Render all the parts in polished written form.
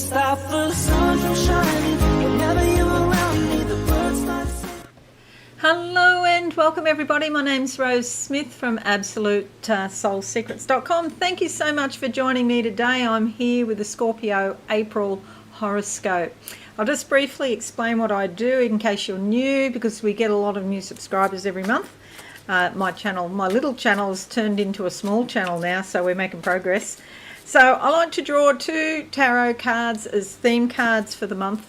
stop the sun from shining. Whenever you're around me, the birds start singing. Hello and welcome everybody. My name's Rose Smith from AbsoluteSoulSecrets.com. Thank you so much for joining me today. I'm here with the Scorpio April Horoscope. I'll just briefly explain what I do in case you're new, because we get a lot of new subscribers every month. My little channel has turned into a small channel now, so we're making progress. So I like to draw 2 tarot cards as theme cards for the month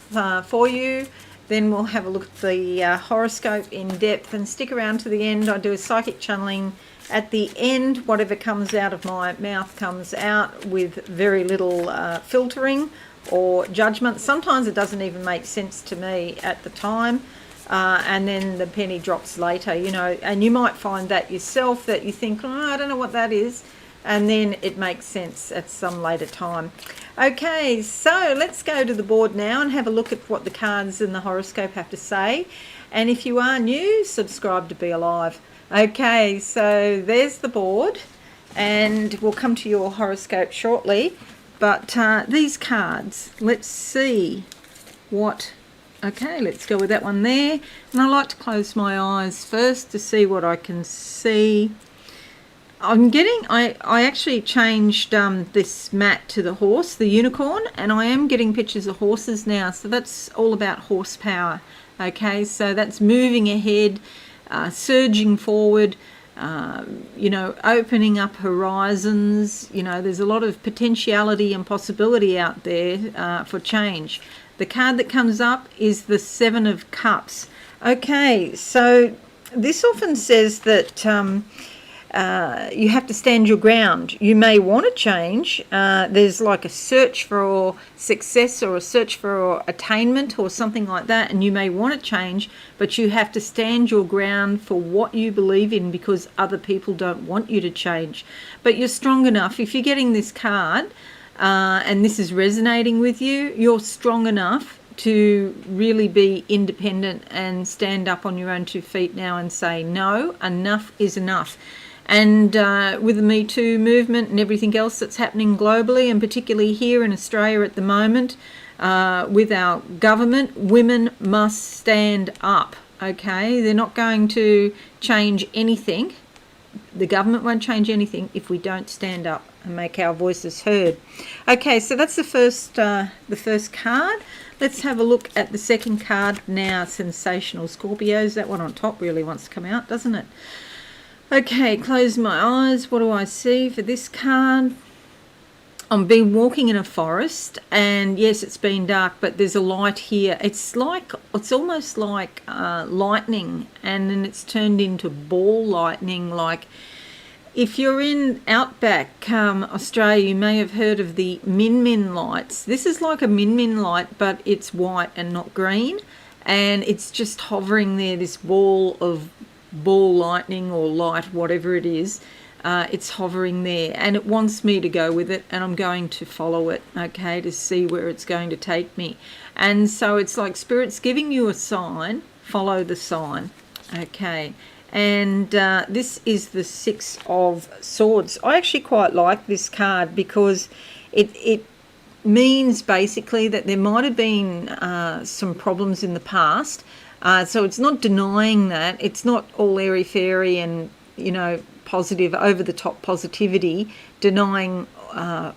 for you. Then we'll have a look at the horoscope in depth and stick around to the end. I do a psychic channeling at the end. Whatever comes out of my mouth comes out with very little filtering or judgment. Sometimes it doesn't even make sense to me at the time. And then the penny drops later, you know, and you might find that yourself, that you think, oh, I don't know what that is. And then it makes sense at some later time. Okay, so let's go to the board now and have a look at what the cards in the horoscope have to say. And if you are new, subscribe to be alive. Okay, so there's the board, and we'll come to your horoscope shortly. But these cards, let's see what... Okay, let's go with that one there. And I like to close my eyes first to see what I can see. I actually changed this mat to the horse, the unicorn, and I am getting pictures of horses now. So that's all about horsepower. Okay, so that's moving ahead, surging forward, you know, opening up horizons. You know, there's a lot of potentiality and possibility out there for change. The card that comes up is the 7 of Cups. Okay, so this often says that you have to stand your ground. You may want to change. There's like a search for success or a search for attainment or something like that, and you may want to change, but you have to stand your ground for what you believe in, because other people don't want you to change. But you're strong enough. If you're getting this card, and this is resonating with you, you're strong enough to really be independent and stand up on your own 2 feet now and say, no, enough is enough. And with the Me Too movement and everything else that's happening globally, and particularly here in Australia at the moment, with our government, women must stand up, okay? They're not going to change anything. The government won't change anything if we don't stand up and make our voices heard. Okay, so that's the first card. Let's have a look at the second card now. Sensational Scorpios. That one on top really wants to come out, doesn't it? Okay, close my eyes. What do I see for this card? I've been walking in a forest, and yes, it's been dark, but there's a light here. It's almost like lightning, and then it's turned into ball lightning. Like, if you're in outback Australia, you may have heard of the Min Min lights. This is like a Min Min light, but it's white and not green, and it's just hovering there, this ball of ball lightning or light, whatever it is. It's hovering there, and it wants me to go with it, and I'm going to follow it, okay, to see where it's going to take me. And so it's like Spirit's giving you a sign, follow the sign, okay. And this is the 6 of Swords. I actually quite like this card because it means basically that there might have been some problems in the past. So it's not denying that. It's not all airy-fairy and, you know, positive, over-the-top positivity, denying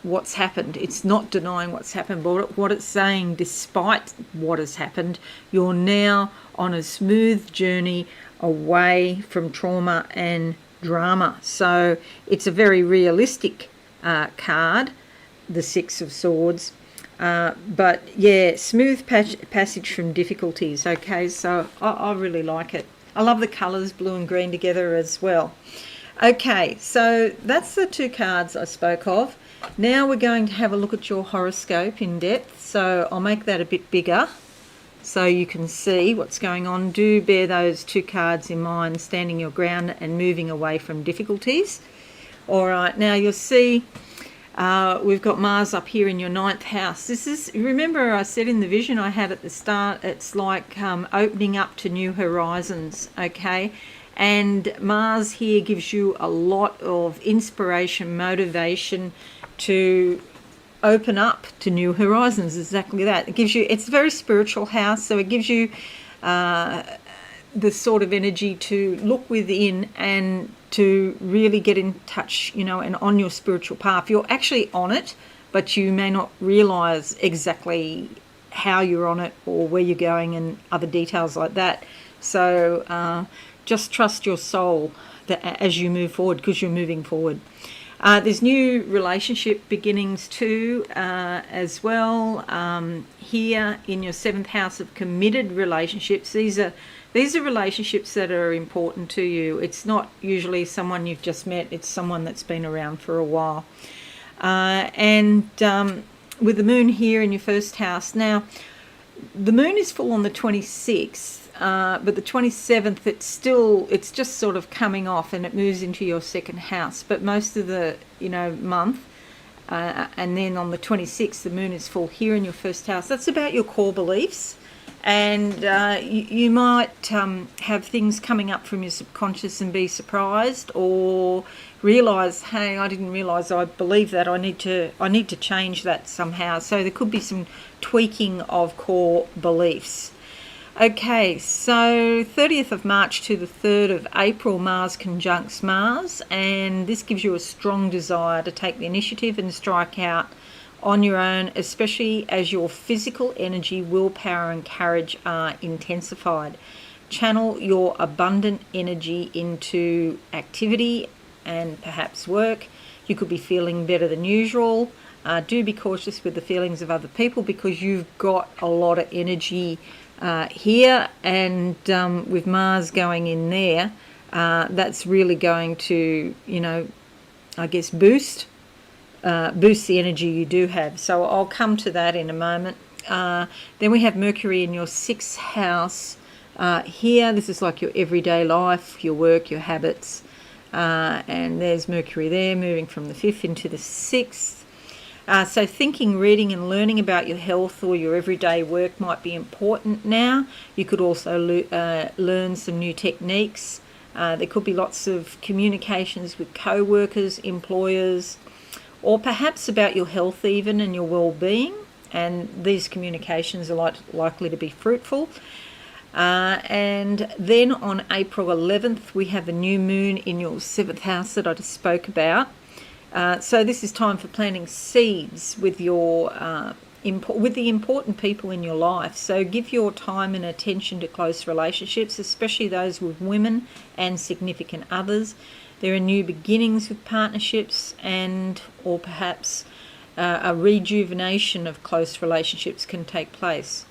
what's happened. It's not denying what's happened, but what it's saying, despite what has happened, you're now on a smooth journey away from trauma and drama. So it's a very realistic card, the 6 of Swords. But yeah, smooth passage from difficulties. Okay, so I really like it. I love the colours, blue and green together as well. Okay, so that's the 2 cards I spoke of. Now we're going to have a look at your horoscope in depth. So I'll make that a bit bigger so you can see what's going on. Do bear those 2 cards in mind, standing your ground and moving away from difficulties. All right, now you'll see we've got Mars up here in your 9th house. This is, remember I said in the vision I had at the start, it's like opening up to new horizons, okay? And Mars here gives you a lot of inspiration, motivation to open up to new horizons. Exactly that. It gives you, it's a very spiritual house, so it gives you the sort of energy to look within and to really get in touch, and on your spiritual path. You're actually on it, but you may not realize exactly how you're on it or where you're going and other details like that. So just trust your soul as you move forward, because you're moving forward. There's new relationship beginnings too, as well. Here in your 7th house of committed relationships, these are relationships that are important to you. It's not usually someone you've just met, it's someone that's been around for a while. And with the moon here in your 1st house, now the moon is full on the 26th, but the 27th, it's just sort of coming off and it moves into your 2nd house. But most of the, month, and then on the 26th, the moon is full here in your 1st house. That's about your core beliefs. And you might have things coming up from your subconscious and be surprised, or realise, hey, I didn't realise I believe that. I need to change that somehow. So there could be some tweaking of core beliefs. Okay, so 30th of March to the 3rd of April, Mars conjuncts Mars, and this gives you a strong desire to take the initiative and strike out on your own, especially as your physical energy, willpower and courage are intensified. Channel your abundant energy into activity and perhaps work. You could be feeling better than usual. Do be cautious with the feelings of other people, because you've got a lot of energy here, and with Mars going in there, that's really going to, I guess, boost the energy you do have. So I'll come to that in a moment. Then we have Mercury in your 6th house here. This is like your everyday life, your work, your habits. And there's Mercury there, moving from the 5th into the 6th. So thinking, reading and learning about your health or your everyday work might be important now. You could also learn some new techniques. There could be lots of communications with co-workers, employers, or perhaps about your health even and your well-being, and these communications are likely to be fruitful. And then on April 11th, we have the new moon in your 7th house that I just spoke about. So this is time for planting seeds with your with the important people in your life. So give your time and attention to close relationships, especially those with women and significant others. There are new beginnings with partnerships, or perhaps a rejuvenation of close relationships can take place.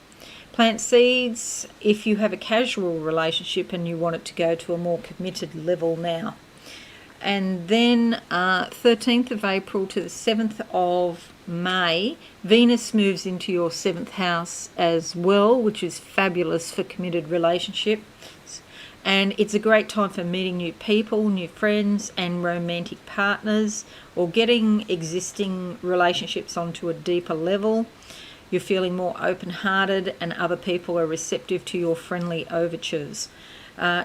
Plant seeds if you have a casual relationship and you want it to go to a more committed level now. And then 13th of April to the 7th of May, Venus moves into your 7th house as well, which is fabulous for committed relationships. And it's a great time for meeting new people, new friends and romantic partners, or getting existing relationships onto a deeper level. You're feeling more open-hearted and other people are receptive to your friendly overtures.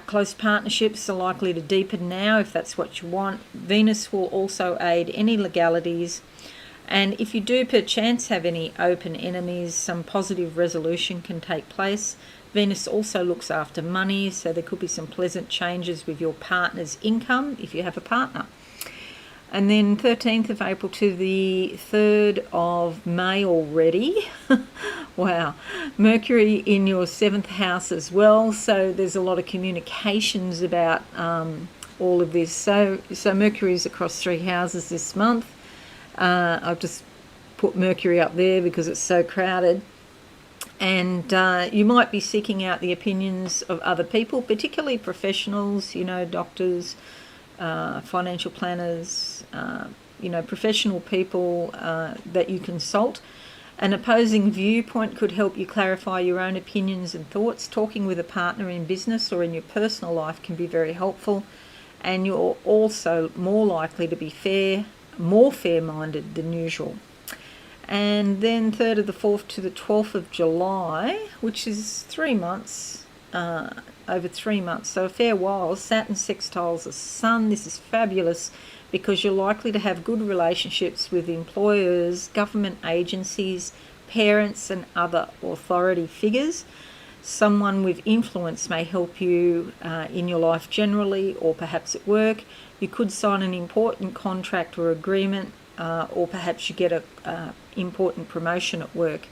Close partnerships are likely to deepen now if that's what you want. Venus will also aid any legalities. And if you do perchance have any open enemies, some positive resolution can take place. Venus also looks after money, so there could be some pleasant changes with your partner's income if you have a partner. And then 13th of April to the 3rd of May already. Wow. Mercury in your 7th house as well. So there's a lot of communications about all of this. So Mercury's across 3 houses this month. I've just put Mercury up there because it's so crowded. And you might be seeking out the opinions of other people, particularly professionals, doctors, financial planners, professional people that you consult. An opposing viewpoint could help you clarify your own opinions and thoughts. Talking with a partner in business or in your personal life can be very helpful. And you're also more likely to be more fair-minded than usual. And then 3rd of the 4th to the 12th of July, which is 3 months over 3 months, so a fair while. Saturn sextiles the Sun. This is fabulous because you're likely to have good relationships with employers, government agencies, parents and other authority figures. Someone with influence may help you in your life generally, or perhaps at work. You could sign an important contract or agreement, or perhaps you get a important promotion at work.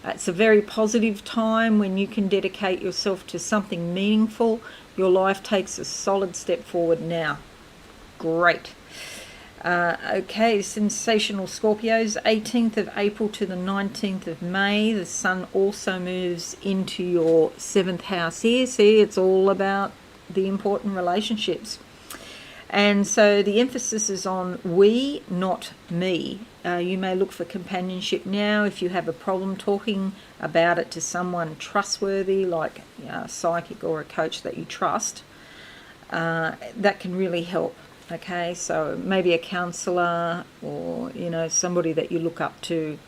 It's a very positive time when you can dedicate yourself to something meaningful. Your life takes a solid step forward now. Great. Okay, Sensational Scorpios, 18th of April to the 19th of May. The Sun also moves into your 7th house here. See, it's all about the important relationships. And so the emphasis is on we, not me. You may look for companionship now if you have a problem talking about it to someone trustworthy, like a psychic or a coach that you trust. That can really help. Okay, so maybe a counsellor or, somebody that you look up to.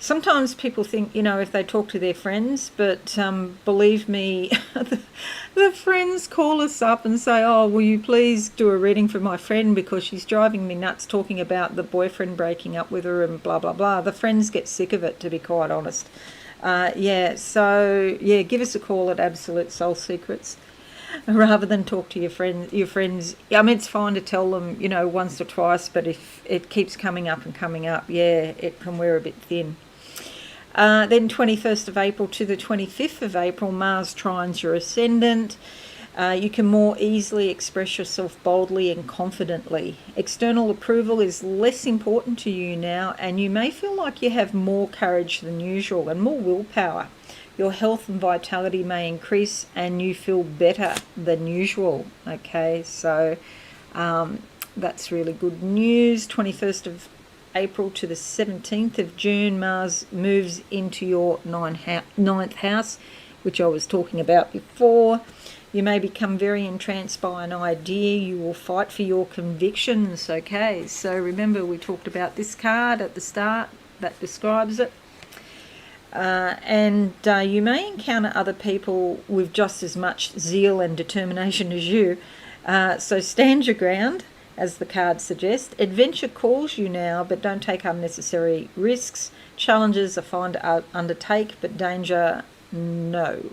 Sometimes people think, if they talk to their friends, but believe me, the friends call us up and say, oh, will you please do a reading for my friend because she's driving me nuts talking about the boyfriend breaking up with her and blah, blah, blah. The friends get sick of it, to be quite honest. Give us a call at Absolute Soul Secrets. Rather than talk to your friends. I mean, it's fine to tell them, once or twice, but if it keeps coming up and coming up, it can wear a bit thin. Then 21st of April to the 25th of April, Mars trines your ascendant. You can more easily express yourself boldly and confidently. External approval is less important to you now, and you may feel like you have more courage than usual and more willpower. Your health and vitality may increase and you feel better than usual. Okay, so that's really good news. 21st of April to the 17th of June, Mars moves into your 9th house, which I was talking about before. You may become very entranced by an idea. You will fight for your convictions. Okay, so remember we talked about this card at the start that describes it. You may encounter other people with just as much zeal and determination as you. So stand your ground, as the card suggests. Adventure calls you now, but don't take unnecessary risks. Challenges are fine to undertake, but danger, no.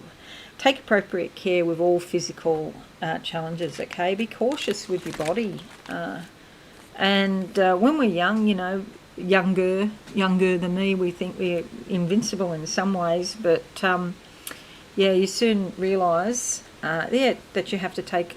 Take appropriate care with all physical challenges, okay? Be cautious with your body. When we're young, younger than me, we think we're invincible in some ways, but you soon realise that you have to take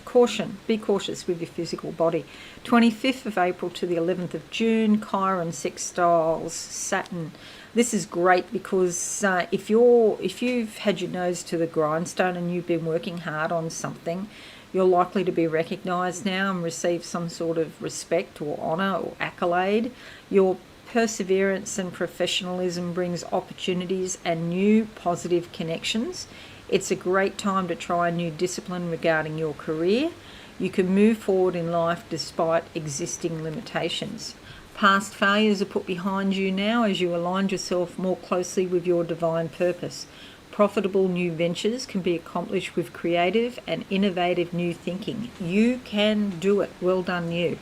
caution. Be cautious with your physical body. 25th of April to the 11th of June, Chiron sextiles Saturn. This is great because if you've had your nose to the grindstone and you've been working hard on something, you're likely to be recognised now and receive some sort of respect or honour or accolade. Your perseverance and professionalism brings opportunities and new positive connections. It's a great time to try a new discipline regarding your career. You can move forward in life despite existing limitations. Past failures are put behind you now as you align yourself more closely with your divine purpose. Profitable new ventures can be accomplished with creative and innovative new thinking. You can do it. Well done, you.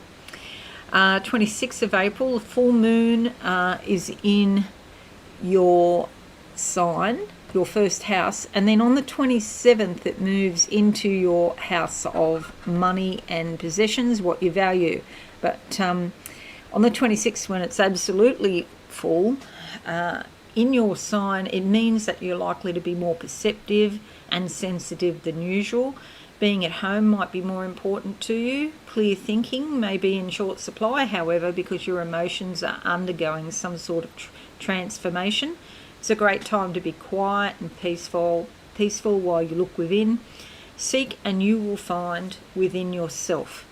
26th of April, the full moon is in your sign, your first house, and then on the 27th it moves into your house of money and possessions, what you value. But on the 26th, when it's absolutely full, in your sign, it means that you're likely to be more perceptive and sensitive than usual. Being at home might be more important to you. Clear thinking may be in short supply, however, because your emotions are undergoing some sort of transformation. It's a great time to be quiet and peaceful while you look within. Seek and you will find within yourself.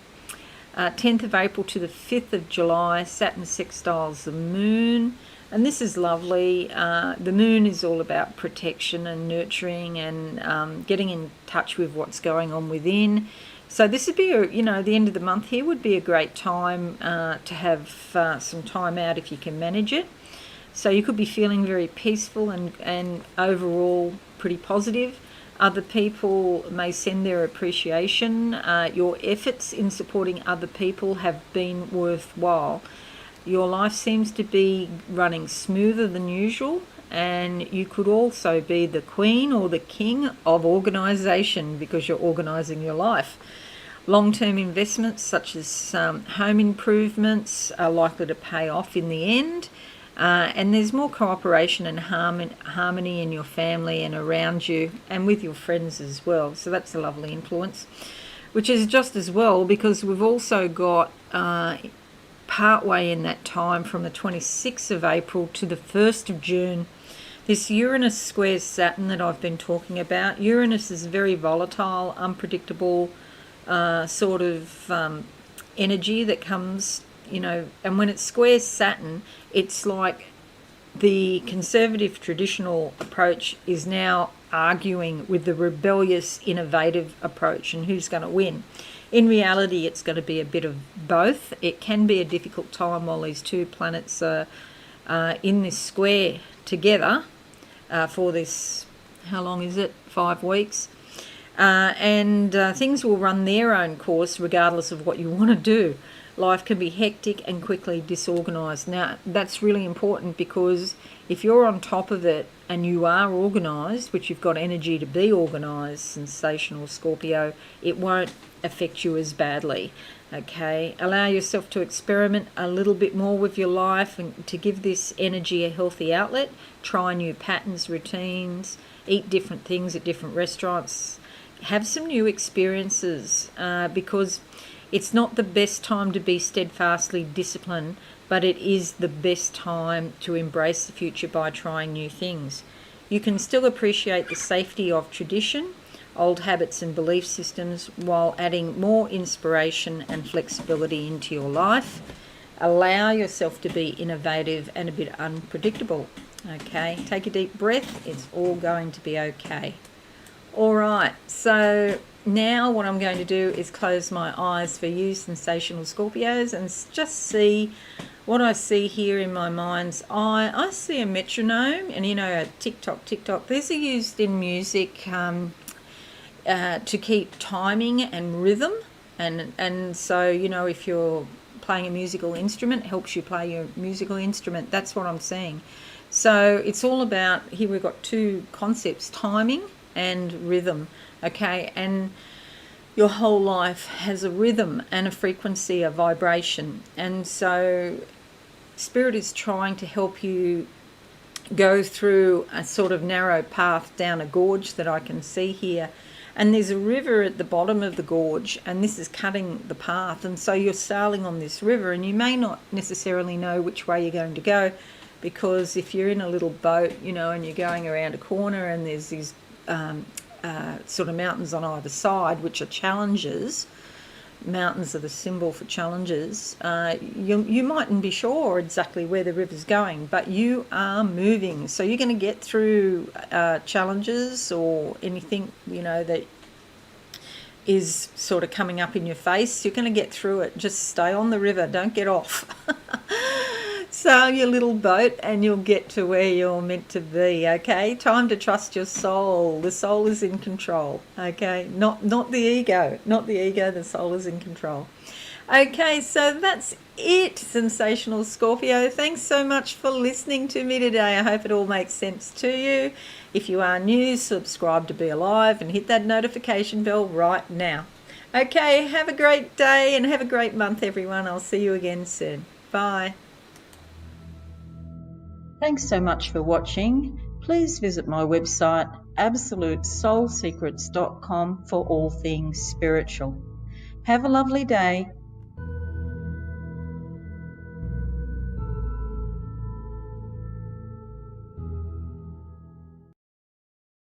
10th of April to the 5th of July, Saturn sextiles the moon. And this is lovely. The moon is all about protection and nurturing and getting in touch with what's going on within. So this would be, the end of the month here would be a great time to have some time out if you can manage it. So you could be feeling very peaceful and overall pretty positive. Other people may send their appreciation. Your efforts in supporting other people have been worthwhile. Your life seems to be running smoother than usual, and you could also be the queen or the king of organisation because you're organising your life. Long-term investments such as home improvements are likely to pay off in the end, and there's more cooperation and harmony in your family and around you and with your friends as well. So that's a lovely influence, which is just as well because we've also got partway in that time from the 26th of April to the 1st of June. This Uranus squares Saturn that I've been talking about. Uranus is very volatile, unpredictable sort of energy that comes, and when it squares Saturn, it's like the conservative traditional approach is now arguing with the rebellious innovative approach, and who's going to win. In reality, it's going to be a bit of both. It can be a difficult time while these two planets are in this square together for this, how long is it? 5 weeks. And things will run their own course regardless of what you want to do. Life can be hectic and quickly disorganised. Now, that's really important because if you're on top of it and you are organised, which you've got energy to be organised, Sensational Scorpio, it won't affect you as badly. Okay, allow yourself to experiment a little bit more with your life and to give this energy a healthy outlet. Try new patterns, routines, eat different things at different restaurants, have some new experiences because it's not the best time to be steadfastly disciplined, but it is the best time to embrace the future by trying new things. You can still appreciate the safety of tradition, old habits and belief systems while adding more inspiration and flexibility into your life. Allow yourself to be innovative and a bit unpredictable. Okay, take a deep breath. It's all going to be okay. All right, so now what I'm going to do is close my eyes for you, Sensational Scorpios, and just see what I see here in my mind's eye. I see a metronome and, a tick-tock, tick-tock. These are used in music to keep timing and rhythm. And so, if you're playing a musical instrument, it helps you play your musical instrument. That's what I'm seeing. So it's all about, here we've got two concepts, timing and rhythm. Okay, and your whole life has a rhythm and a frequency, a vibration. And so Spirit is trying to help you go through a sort of narrow path down a gorge that I can see here. And there's a river at the bottom of the gorge, and this is cutting the path. And so you're sailing on this river, and you may not necessarily know which way you're going to go, because if you're in a little boat, and you're going around a corner and there's these sort of mountains on either side, which are challenges. Mountains are the symbol for challenges. You mightn't be sure exactly where the river's going, but you are moving. So you're going to get through challenges or anything, that is sort of coming up in your face. You're going to get through it. Just stay on the river. Don't get off. Sail your little boat and you'll get to where you're meant to be, okay? Time to trust your soul. The soul is in control, okay? Not the ego. Not the ego, the soul is in control. Okay, so that's it, Sensational Scorpio. Thanks so much for listening to me today. I hope it all makes sense to you. If you are new, subscribe to Be Alive and hit that notification bell right now. Okay, have a great day and have a great month, everyone. I'll see you again soon. Bye. Thanks so much for watching. Please visit my website absolutesoulsecrets.com for all things spiritual. Have a lovely day.